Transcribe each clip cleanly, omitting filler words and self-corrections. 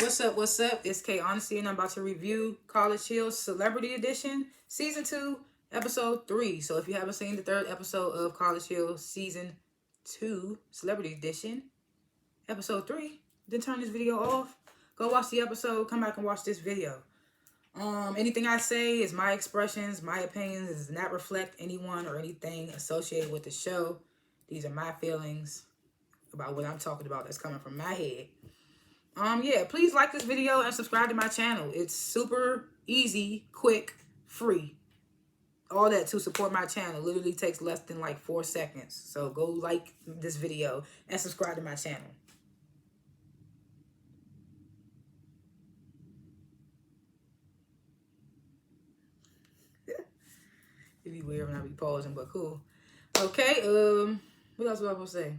What's up? What's up? It's K.Honesty, and I'm about to review College Hill Celebrity Edition, Season 2, Episode 3. So if you haven't seen the third episode of College Hill Season 2, Celebrity Edition, Episode 3, then turn this video off. Go watch the episode, come back and watch this video. Anything I say is my expressions, my opinions. It does not reflect anyone or anything associated with the show. These are my feelings about what I'm talking about that's coming from my head. Yeah, please like this video and subscribe to my channel. It's super easy, quick, free. All that to support my channel literally takes less than like 4 seconds. So go like this video and subscribe to my channel. It'd be weird when I be pausing, but cool. Okay, what else was I supposed to say?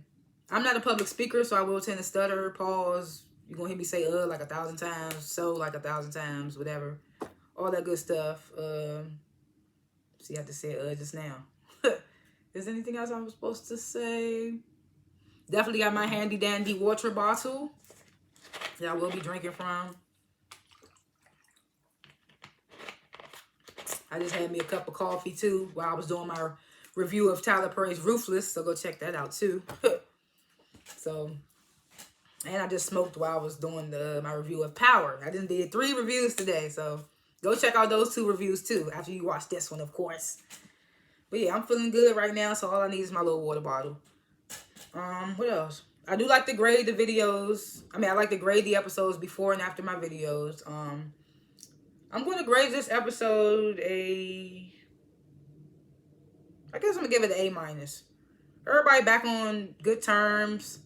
I'm not a public speaker, so I will tend to stutter, pause. You're going to hear me say like 1,000 times, so like 1,000 times, whatever. All that good stuff. See, I have to say just now. Is there anything else I was supposed to say? Definitely got my handy dandy water bottle that I will be drinking from. I just had me a cup of coffee too while I was doing my review of Tyler Perry's Ruthless, so go check that out too. So, and I just smoked while I was doing my review of Power. I just did 3 reviews today, so go check out those 2 reviews too after you watch this one, of course. But yeah, I'm feeling good right now, so all I need is my little water bottle. What else? I do like to grade the videos. I like to grade the episodes before and after my videos. I'm going to grade this episode I guess I'm going to give it an A-. Everybody back on good terms.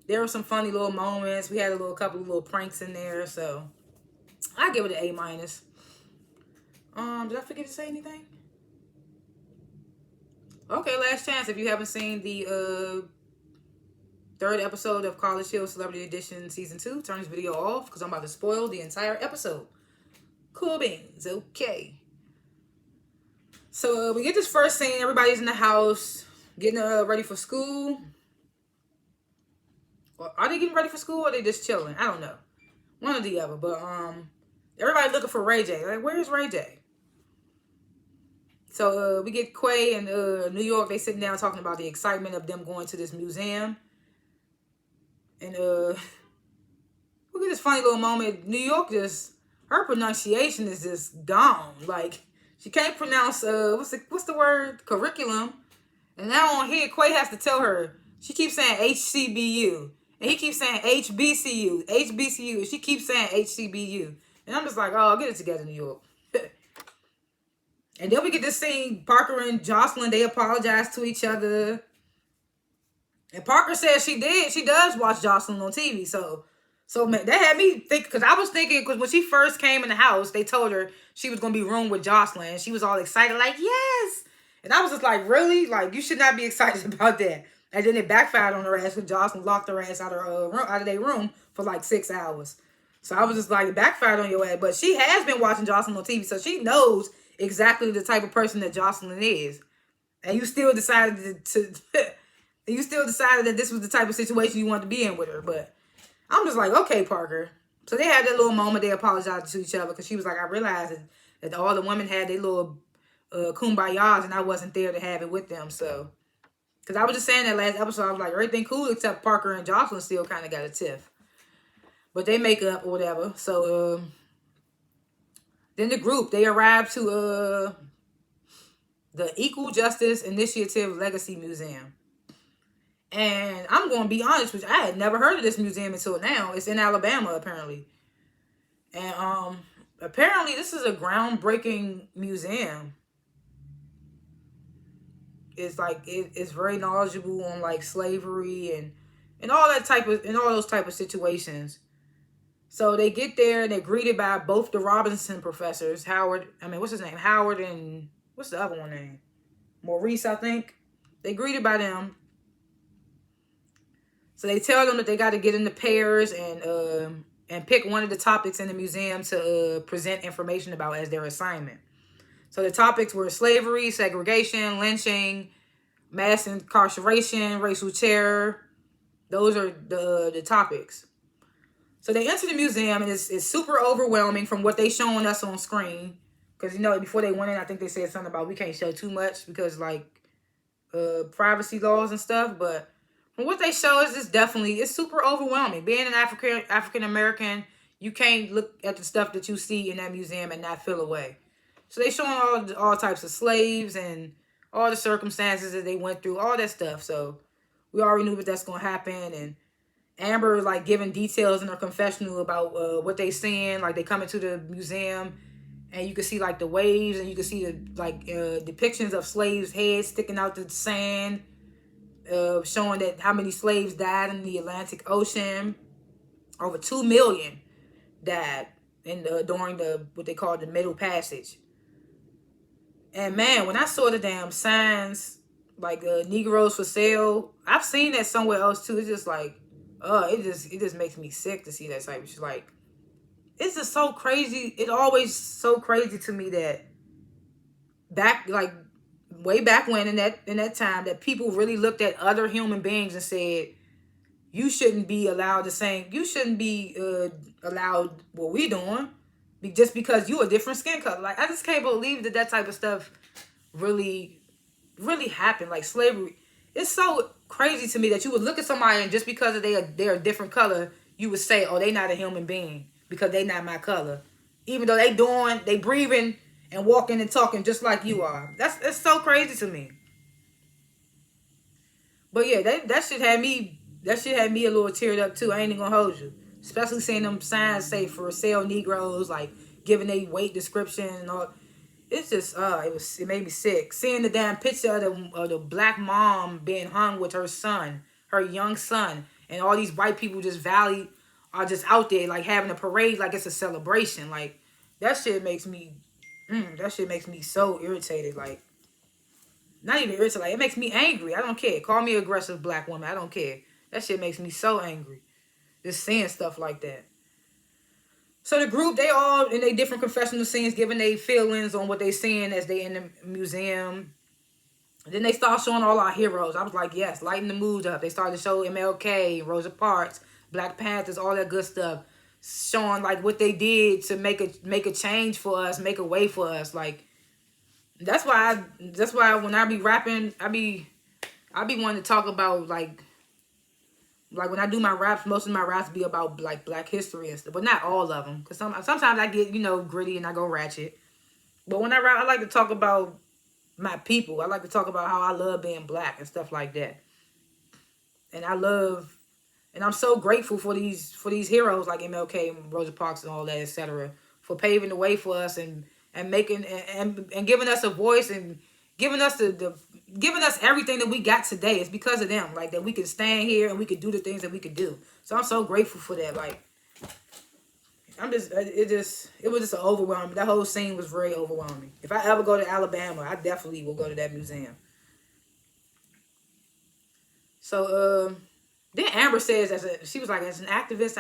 There were some funny little moments. We had a couple of little pranks in there, so I give it an A-. Did I forget to say anything? Okay, last chance. If you haven't seen the third episode of College Hill Celebrity Edition Season 2, turn this video off because I'm about to spoil the entire episode. Cool beans. Okay. So we get this first scene. Everybody's in the house getting ready for school. Or are they getting ready for school or are they just chilling? I don't know. One or the other. But everybody's looking for Ray J. Like, where's Ray J? So we get Quay in New York. They sitting down talking about the excitement of them going to this museum. And we get this funny little moment. New York her pronunciation is just gone. Like, she can't pronounce, what's the word? Curriculum. And now on here, Quay has to tell her. She keeps saying HCBU. And he keeps saying HBCU. HBCU. And she keeps saying HCBU. And I'm just like, oh, get it together, New York. And then we get this scene, Parker and Jocelyn, they apologize to each other. And Parker says she does watch Jocelyn on TV, so man, that had me think, because I was thinking, because when she first came in the house, they told her she was going to be room with Jocelyn, and she was all excited, like, yes! And I was just like, really? Like, you should not be excited about that. And then it backfired on her ass when Jocelyn locked her ass out of their room for like 6 hours. So I was just like, it backfired on your ass. But she has been watching Jocelyn on TV, so she knows exactly the type of person that Jocelyn is. And you still decided that this was the type of situation you wanted to be in with her. But I'm just like, okay, Parker. So they had that little moment. They apologized to each other because she was like, I realized that all the women had their little kumbayas and I wasn't there to have it with them. So, because I was just saying that last episode, I was like, everything cool except Parker and Jocelyn still kind of got a tiff. But they make up or whatever. So, then the group, they arrived to the Equal Justice Initiative Legacy Museum. And I'm going to be honest with you, I had never heard of this museum until now. It's in Alabama, apparently. And apparently this is a groundbreaking museum. It's like, it's very knowledgeable on like slavery and all those type of situations. So they get there and they're greeted by both the Robinson professors, what's his name? Howard and, what's the other one name? Maurice, I think. They greeted by them. So they tell them that they got to get into pairs and pick one of the topics in the museum to present information about as their assignment. So the topics were slavery, segregation, lynching, mass incarceration, racial terror. Those are the topics. So they enter the museum, and it's super overwhelming from what they showing us on screen. Because, before they went in, I think they said something about we can't show too much because, like, privacy laws and stuff. But from what they show us, it's super overwhelming. Being an African American, you can't look at the stuff that you see in that museum and not feel away. So they showing all types of slaves and all the circumstances that they went through, all that stuff. So we already knew that that's going to happen. And Amber is like giving details in her confessional about what they seeing. Like they come into the museum and you can see like the waves, and you can see the depictions of slaves' heads sticking out the sand, showing that how many slaves died in the Atlantic Ocean. Over 2 million died during what they call the Middle Passage. And man, when I saw the damn signs like Negroes for sale, I've seen that somewhere else too. It's just like, it just makes me sick to see that type. It's like, it's just so crazy. It always so crazy to me that way back when in that time that people really looked at other human beings and said, you shouldn't be allowed you shouldn't be allowed what we doing just because you a different skin color. Like, I just can't believe that type of stuff really, really happened. Like slavery. It's so crazy to me that you would look at somebody and just because they're a different color, you would say, oh, they not a human being because they not my color. Even though they breathing and walking and talking just like you are. That's so crazy to me. But yeah, that shit had me a little teared up too. I ain't even gonna hold you. Especially seeing them signs say for sale Negroes, like giving a weight description and all. It's just it made me sick. Seeing the damn picture of the black mom being hung with her son, her young son, and all these white people are just out there like having a parade like it's a celebration. Like that shit makes me so irritated. Like, not even irritated, like it makes me angry. I don't care. Call me aggressive black woman. I don't care. That shit makes me so angry. Just seeing stuff like that. So the group, they all in their different confessional scenes giving their feelings on what they seeing as they in the museum. And then they start showing all our heroes. I was like, yes, lighten the mood up. They started to show MLK, Rosa Parks, Black Panthers, all that good stuff. Showing like what they did to make a change for us, make a way for us. Like that's why when I be rapping, I be wanting to talk about like when I do my raps, most of my raps be about like Black history and stuff, but not all of them. Cause sometimes I get gritty and I go ratchet. But when I rap, I like to talk about my people. I like to talk about how I love being Black and stuff like that. And I'm so grateful for these heroes like MLK and Rosa Parks and all that, etc. for paving the way for us and making and giving us a voice and giving us giving us everything that we got today. It's because of them, like that we can stand here and we can do the things that we could do. So I'm so grateful for that. Like it was just overwhelming. That whole scene was very overwhelming. If I ever go to Alabama, I definitely will go to that museum. So then Amber says, she was like, as an activist,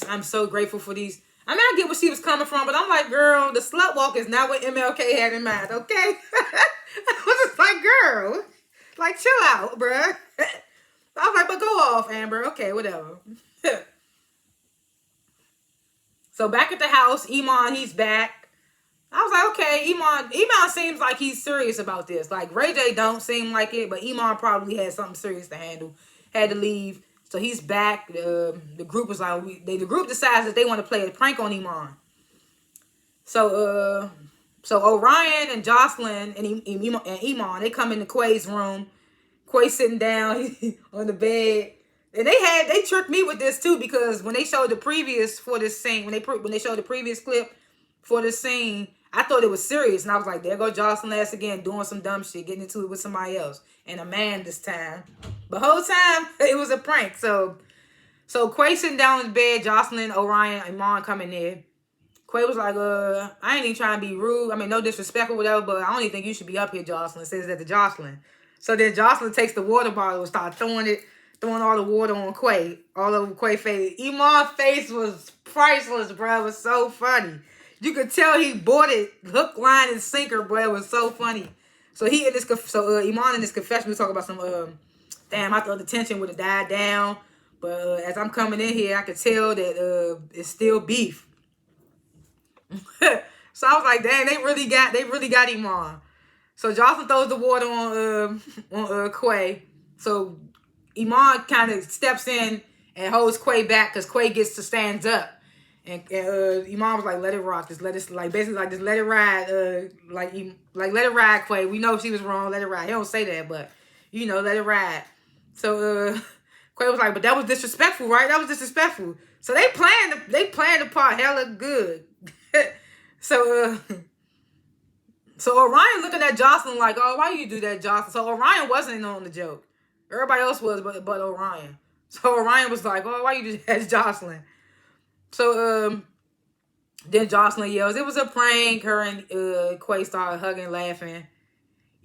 I'm so grateful for these. I mean, I get where she was coming from, but I'm like, girl, the slut walk is not what MLK had in mind, okay? I was just like, girl, like, chill out, bruh. I was like, but go off, Amber. Okay, whatever. So back at the house, Iman, he's back. I was like, okay, Iman seems like he's serious about this. Like, Ray J don't seem like it, but Iman probably had something serious to handle. Had to leave. So he's back. The group was like, the group decides that they want to play a prank on Iman. So Orion and Jocelyn and Iman, they come into Quay's room. Quay sitting down on the bed. And they tricked me with this too, because when they showed the previous for this scene, when they showed the previous clip for this scene, I thought it was serious. And I was like, there go Jocelyn ass again, doing some dumb shit, getting into it with somebody else. And a man this time. The whole time, it was a prank. So Quay sitting down in the bed, Jocelyn, Orion, Iman coming in. Quay was like, I ain't even trying to be rude. I mean, no disrespect or whatever, but I don't even think you should be up here, Jocelyn. Says that to Jocelyn. So then Jocelyn takes the water bottle and starts throwing all the water on Quay, all over Quay's face. Iman's face was priceless, bro. It was so funny. You could tell he bought it hook, line, and sinker, bro. It was so funny. So Iman in this confession was talking about some, damn, I thought the tension would have died down. But as I'm coming in here, I could tell that it's still beef. So I was like, dang, they really got Iman. So Jocelyn throws the water on Quay. So Iman kind of steps in and holds Quay back because Quay gets to stand up. And Iman was like, let it rock. Just let it, like, basically, like, just let it ride. Like let it ride, Quay. We know she was wrong. Let it ride. He don't say that, but, you know, let it ride. So Quay was like, but that was disrespectful, right? That was disrespectful. So they planned the part hella good. So Orion looking at Jocelyn like, oh, why you do that, Jocelyn? So Orion wasn't in on the joke. Everybody else was, but Orion. So Orion was like, oh, why you do that, Jocelyn? So then Jocelyn yells, it was a prank. Her and Quay started hugging, laughing.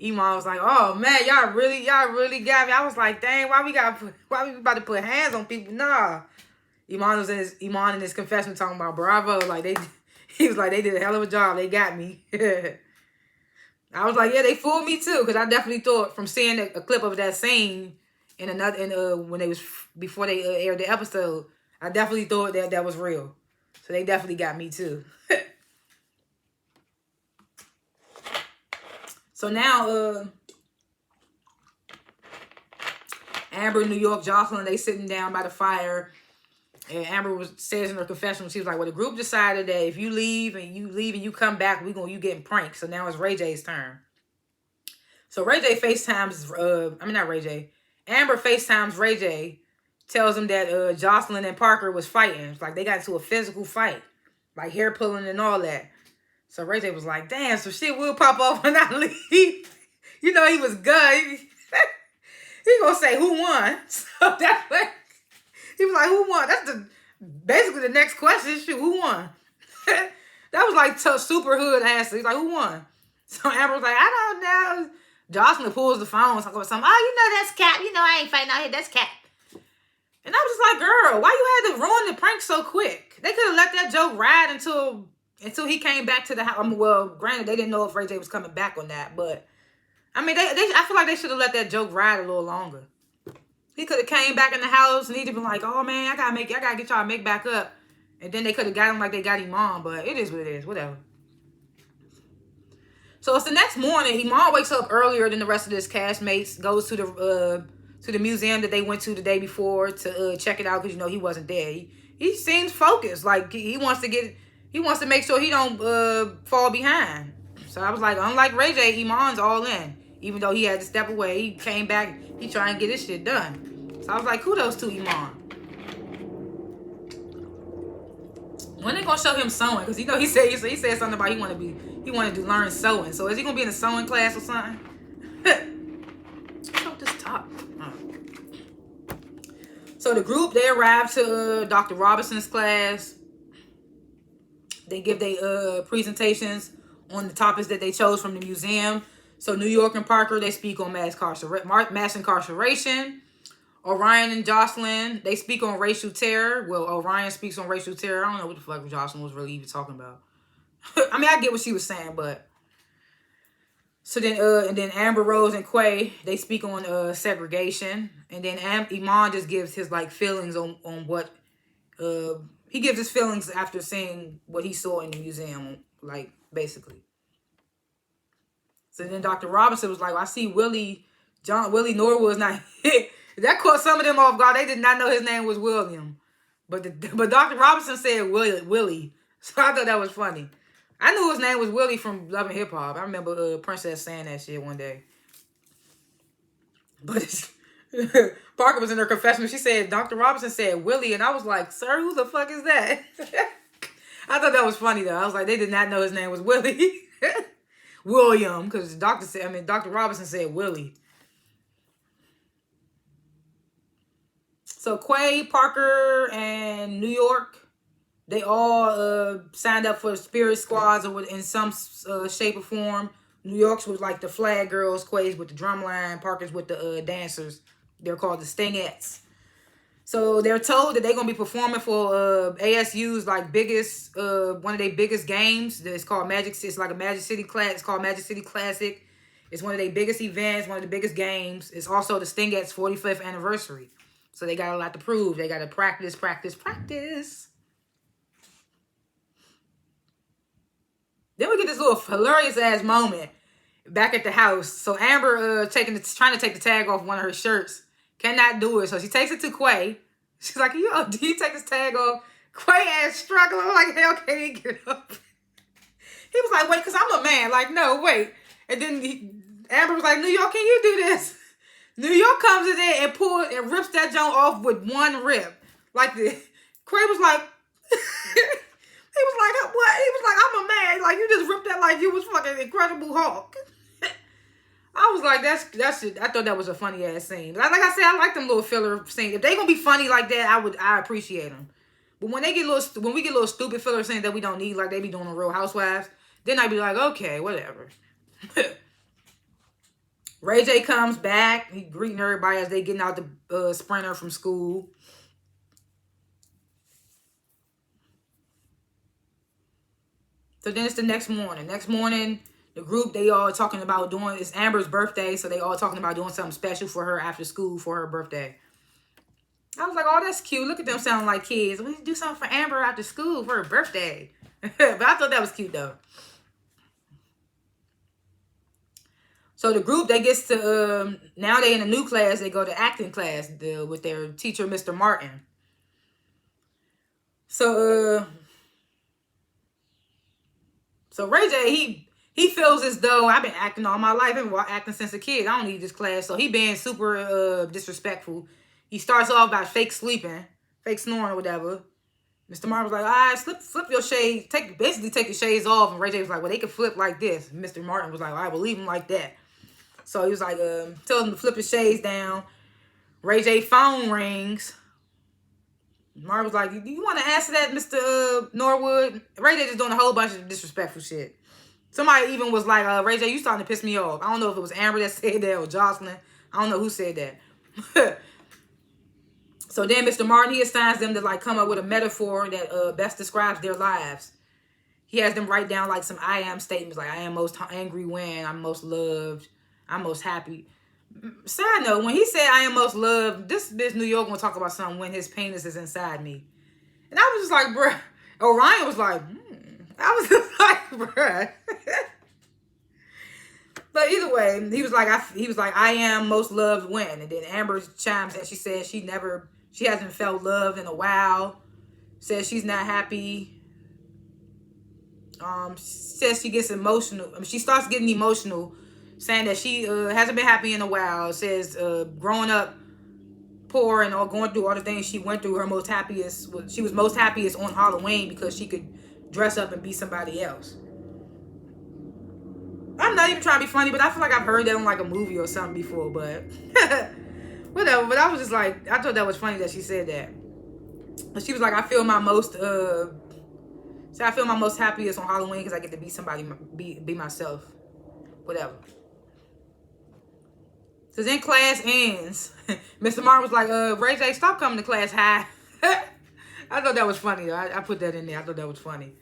Iman was like, oh man, y'all really got me. I was like, dang, why we about to put hands on people? Nah. Iman in his confession talking about bravo. Like he was like, they did a hell of a job. They got me. I was like, yeah, they fooled me too, because I definitely thought from seeing a clip of that scene when they was before they aired the episode, I definitely thought that was real. So they definitely got me too. So now Amber, New York, Jocelyn, they sitting down by the fire. And Amber says in her confessional, she was like, well, the group decided that if you leave and you come back, you getting pranked. So now it's Ray J's turn. So Ray J FaceTimes, not Ray J. Amber FaceTimes Ray J, tells him that Jocelyn and Parker was fighting. It's like they got into a physical fight. Like hair pulling and all that. So Ray J was like, damn, so shit will pop off when I leave. You know, he was good. He gonna say who won. So that's like, he was like, who won? That's basically the next question. Shoot, who won? That was like super hood answer. He's like, who won? So Amber was like, I don't know. Jocelyn pulls the phone and talks about something. Oh, you know that's Cap. You know I ain't fighting out here. That's Cap. And I was just like, girl, why you had to ruin the prank so quick? They could have let that joke ride until he came back to the house. I mean, well, granted, they didn't know if Ray J was coming back on that, but I mean, I feel like they should have let that joke ride a little longer. He could have came back in the house and he'd have been like, oh man, I gotta get y'all to make back up. And then they could have got him like they got Iman, but it is what it is, whatever. So it's the next morning. Iman wakes up earlier than the rest of his castmates, goes to the museum that they went to the day before to check it out because, you know, he wasn't there. He seems focused. Like he wants to make sure he don't fall behind. So I was like, unlike Ray J, Iman's all in. Even though he had to step away, he came back, he trying to get his shit done. So I was like, kudos to Iman. When they gonna show him sewing? Because you know he said something about he wanted to learn sewing. So is he gonna be in a sewing class or something? Let's this top. So the group, they arrived to Dr. Robinson's class. They give their presentations on the topics that they chose from the museum. So New York and Parker, they speak on mass incarceration. Orion and Jocelyn, they speak on racial terror. Well, Orion speaks on racial terror. I don't know what the fuck Jocelyn was really even talking about. I mean, I get what she was saying, but... So then, and then Amber Rose and Quay, they speak on segregation. And then Iman just gives his, like, feelings on what... he gives his feelings after seeing what he saw in the museum, like, basically. So then Dr. Robinson was like, well, I see Willie Norwood's not hit. That caught some of them off guard. They did not know his name was William. But Dr. Robinson said Willie. So I thought that was funny. I knew his name was Willie from Love and Hip Hop. I remember Princess saying that shit one day. But Parker was in her confessional. She said, Dr. Robinson said Willie. And I was like, sir, who the fuck is that? I thought that was funny, though. I was like, they did not know his name was Willie. William, because Dr. Robinson said Willie. So Quay, Parker, and New York, they all signed up for spirit squads or in some shape or form. New York's was like the flag girls, Quay's with the drumline, Parker's with the dancers. They're called the Stingettes. So they're told that they're gonna be performing for ASU's like biggest one of their biggest games. It's called Magic. It's like a Magic City class. It's called Magic City Classic. It's one of their biggest events, one of the biggest games. It's also the Stingettes' 45th anniversary. So they got a lot to prove. They got to practice, practice, practice. Then we get this little hilarious ass moment back at the house. So Amber trying to take the tag off one of her shirts. Cannot do it. So she takes it to Quay. She's like, yo, do you take this tag off? Quay ass struggling. Like, hell, can't he get up? He was like, wait, because I'm a man. Like, no, wait. And then Amber was like, New York, can you do this? New York comes in there and pulls and rips that joint off with one rip. Like, Quay was like, he was like, what? He was like, I'm a man. Like, you just ripped that like you was fucking Incredible Hulk. I was like, that's it. I thought that was a funny ass scene. Like I said, I like them little filler scenes. If they gonna be funny like that, I appreciate them. But when we get little stupid filler scenes that we don't need, like they be doing on Real Housewives, then I'd be like, okay, whatever. Ray J comes back. He greeting everybody as they getting out the sprinter from school. So then it's the next morning. Next morning, the group, they all talking about doing, it's Amber's birthday, so they all talking about doing something special for her after school for her birthday. I was like, oh, that's cute. Look at them sounding like kids. We need to do something for Amber after school for her birthday. But I thought that was cute, though. So the group, they gets to, now they in a new class. They go to acting class with their teacher, Mr. Martin. So Ray J, he feels as though I've been acting all my life. I've been acting since a kid. I don't need this class. So he being super disrespectful. He starts off by fake sleeping, fake snoring or whatever. Mr. Martin was like, all right, flip your shades. Basically take your shades off. And Ray J was like, well, they can flip like this. And Mr. Martin was like, all right, we'll leave him like that. So he was like, tell him to flip his shades down. Ray J phone rings. Martin was like, do you want to answer that, Mr. Norwood? Ray J just doing a whole bunch of disrespectful shit. Somebody even was like, Ray J, you starting to piss me off. I don't know if it was Amber that said that or Jocelyn. I don't know who said that. So then Mr. Martin, he assigns them to like come up with a metaphor that best describes their lives. He has them write down like some I am statements, like I am most angry when, I'm most loved, I'm most happy. Side note, when he said I am most loved, this bitch New York gonna talk about something when his penis is inside me. And I was just like, bruh. Orion was like, I was just like, bruh. But either way, he was like, I am most loved when. And then Amber chimes in. She says she hasn't felt loved in a while. Says she's not happy. Says she gets emotional. I mean, she starts getting emotional, saying that she hasn't been happy in a while. Says growing up poor and all going through all the things she went through, she was most happiest on Halloween because she could dress up and be somebody else. I'm not even trying to be funny, but I feel like I've heard that on like a movie or something before, but whatever. But I was just like, I thought that was funny that she said that. But she was like, I feel my most happiest on Halloween because I get to be somebody, be myself. Whatever. So then class ends. Mr. Martin was like, Ray J, stop coming to class high. I thought that was funny. I put that in there. I thought that was funny.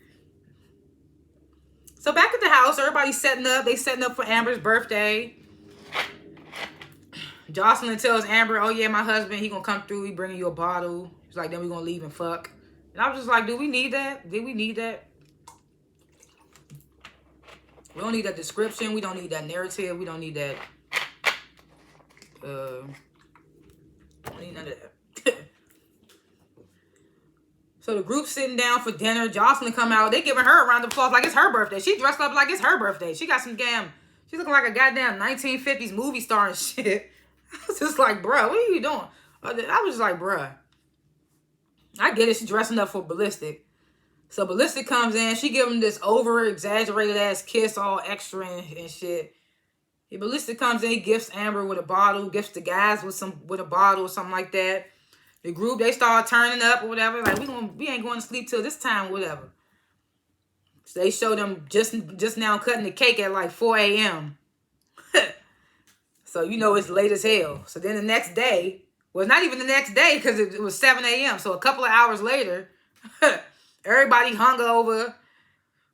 So back at the house, everybody's setting up. They setting up for Amber's birthday. Jocelyn tells Amber, oh yeah, my husband, he gonna come through. He bringing you a bottle. He's like, then we gonna leave and fuck. And I was just like, do we need that? Did we need that? We don't need that description. We don't need that narrative. We don't need that. Don't need none of that. So the group's sitting down for dinner. Jocelyn come out. They giving her a round of applause like it's her birthday. She dressed up like it's her birthday. She got some she's looking like a goddamn 1950s movie star and shit. I was just like, bruh, what are you doing? I was just like, bruh. I get it. She's dressing up for Ballistic. So Ballistic comes in. She give him this over-exaggerated ass kiss, all extra and shit. Ballistic comes in, gifts Amber with a bottle, gifts the guys with a bottle or something like that. The group, they start turning up or whatever. Like, we ain't going to sleep till this time, whatever. So they show them just now cutting the cake at like 4 a.m. So you know it's late as hell. So then the next day, well, not even the next day because it was 7 a.m. So a couple of hours later, everybody hungover.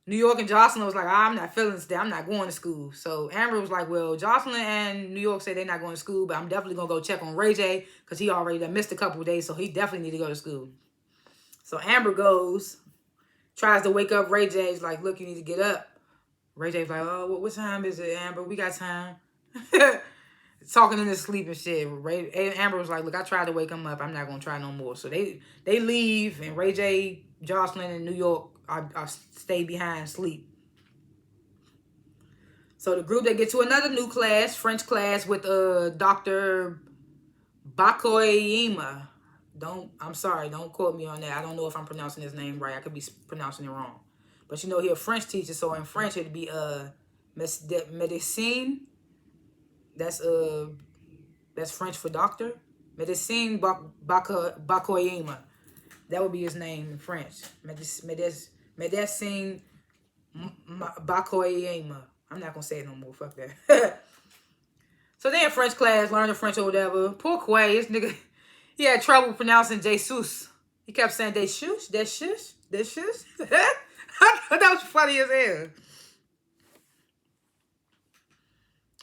New York and Jocelyn was like, I'm not feeling this day. I'm not going to school. So Amber was like, well, Jocelyn and New York say they're not going to school, but I'm definitely going to go check on Ray J because he already missed a couple of days, so he definitely need to go to school. So Amber goes, tries to wake up Ray J. He's like, look, you need to get up. Ray J's like, oh, what time is it, Amber? We got time. Talking in his sleep and shit. Amber was like, look, I tried to wake him up. I'm not going to try no more. So they leave, and Ray J, Jocelyn, and New York I stay behind, sleep. So the group, they get to another new class, French class, with Dr. Bakoyima. I'm sorry, don't quote me on that. I don't know if I'm pronouncing his name right. I could be pronouncing it wrong. But you know, he's a French teacher, so in French it'd be médecine. That's French for doctor. Médecine Bakoyima. That would be his name in French. Médecine Bakoyima. I'm not gonna say it no more. Fuck that. So they in French class, learning French or whatever. Poor Quay, this nigga, he had trouble pronouncing Jesus. He kept saying they shush. That was funny as hell.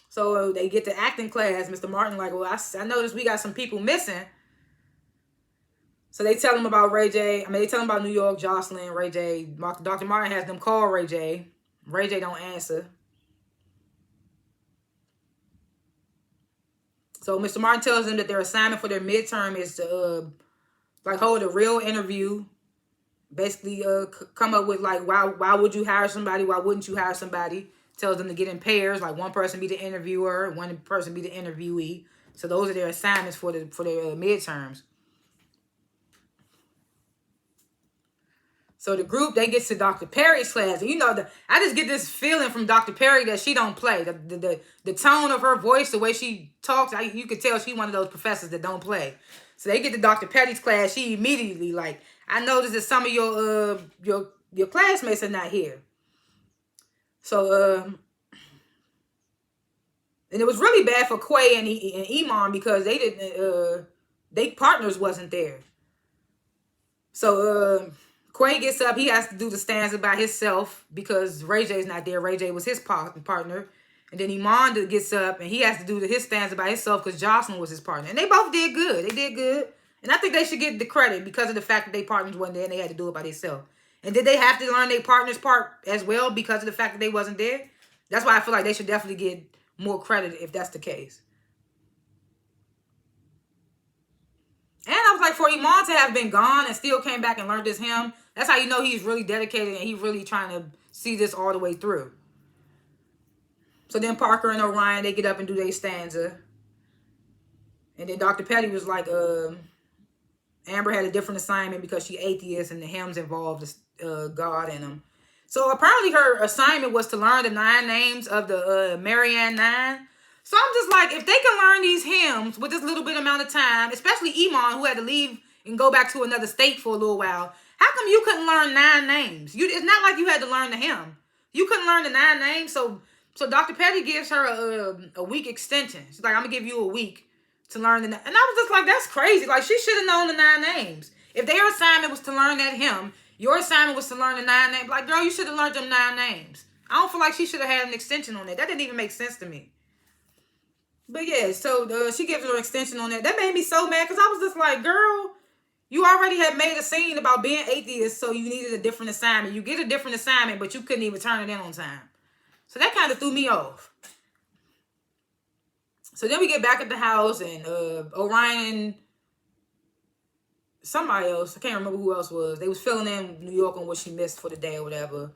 So they get to acting class. Mr. Martin like, well, I noticed we got some people missing. So they tell him about Ray J. They tell him about New York, Jocelyn, Ray J. Dr. Martin has them call Ray J. Ray J don't answer. So Mr. Martin tells them that their assignment for their midterm is to hold a real interview. Basically, come up with why would you hire somebody? Why wouldn't you hire somebody? Tells them to get in pairs, like one person be the interviewer, one person be the interviewee. So those are their assignments for their midterms. So the group, they get to Dr. Perry's class, and I just get this feeling from Dr. Perry that she don't play. The tone of her voice, the way she talks, you could tell she's one of those professors that don't play. So they get to Dr. Perry's class, she immediately I noticed that some of your classmates are not here. So and it was really bad for Quay and Iman because they partners wasn't there. So Quay gets up, he has to do the stanza by himself because Ray J's not there. Ray J was his partner. And then Iman gets up and he has to do his stanza by himself because Jocelyn was his partner. And they both did good. They did good. And I think they should get the credit because of the fact that they partners wasn't there and they had to do it by themselves. And did they have to learn their partner's part as well because of the fact that they wasn't there? That's why I feel like they should definitely get more credit if that's the case. And I was like, for Iman to have been gone and still came back and learned this hymn, that's how you know he's really dedicated and he's really trying to see this all the way through. So then Parker and Orion, they get up and do their stanza. And then Dr. Petty was like, Amber had a different assignment because she atheist and the hymns involved God in them. So apparently her assignment was to learn the 9 names of the Marianne 9. So I'm just like, if they can learn these hymns with this little bit amount of time, especially Iman, who had to leave and go back to another state for a little while, how come you couldn't learn 9 names? It's not like you had to learn the hymn. You couldn't learn the 9 names. So Dr. Petty gives her a week extension. She's like, I'm going to give you a week to learn the 9. And I was just like, that's crazy. Like, she should have known the 9 names. If their assignment was to learn that hymn, your assignment was to learn the 9 names. Like, girl, you should have learned them 9 names. I don't feel like she should have had an extension on that. That didn't even make sense to me. But yeah, so she gives her an extension on that. That made me so mad because I was just like, girl, you already had made a scene about being atheist, so you needed a different assignment. You get a different assignment, but you couldn't even turn it in on time. So that kind of threw me off. So then we get back at the house, and Orion and somebody else, I can't remember who else was, they was filling in New York on what she missed for the day or whatever.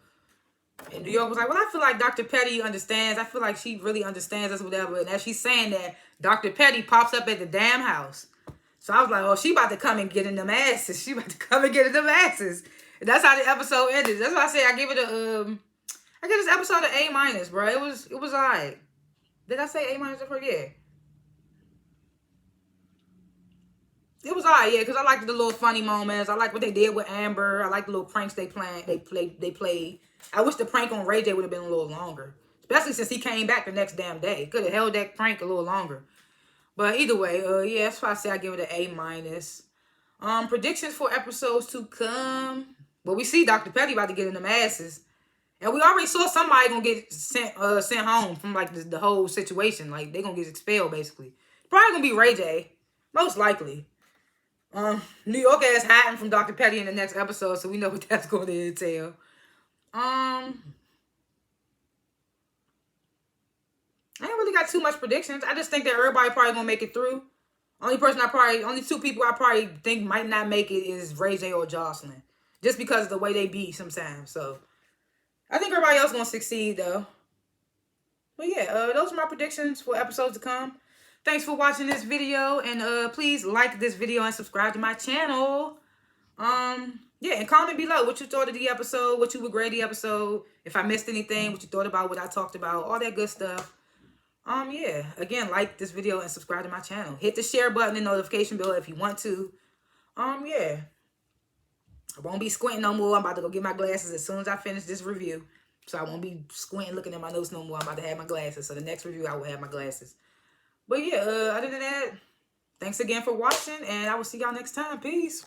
And New York was like, well, I feel like Dr. Petty understands. I feel like she really understands us or whatever. And as she's saying that, Dr. Petty pops up at the damn house. So I was like, oh, she about to come and get in them asses. She about to come and get in them asses. And that's how the episode ended. That's why I say I give this episode an A-, bro. It was all right. Did I say A- before? Yeah. It was all right, yeah, because I liked the little funny moments. I like what they did with Amber. I like the little pranks they played. I wish the prank on Ray J would have been a little longer. Especially since he came back the next damn day. Could have held that prank a little longer. But either way, yeah, that's why I say I give it an A-. Predictions for episodes to come. Well, we see Dr. Petty about to get in them asses. And we already saw somebody gonna get sent home from like the whole situation. Like they gonna get expelled basically. Probably gonna be Ray J, most likely. New York ass hiding from Dr. Petty in the next episode, so we know what that's going to entail. I ain't really got too much predictions. I just think that everybody probably gonna make it through. Only two people I probably think might not make it is Ray J or Jocelyn, just because of the way they be sometimes. So I think everybody else gonna succeed though. But yeah, those are my predictions for episodes to come. Thanks for watching this video, and please like this video and subscribe to my channel. Yeah, and comment below what you thought of the episode, what you would grade the episode, if I missed anything, what you thought about what I talked about, all that good stuff. Yeah, again, like this video and subscribe to my channel. Hit the share button and notification bell if you want to. Yeah. I won't be squinting no more. I'm about to go get my glasses as soon as I finish this review. So I won't be squinting looking at my notes no more. I'm about to have my glasses. So the next review, I will have my glasses. But yeah, other than that, thanks again for watching, and I will see y'all next time. Peace.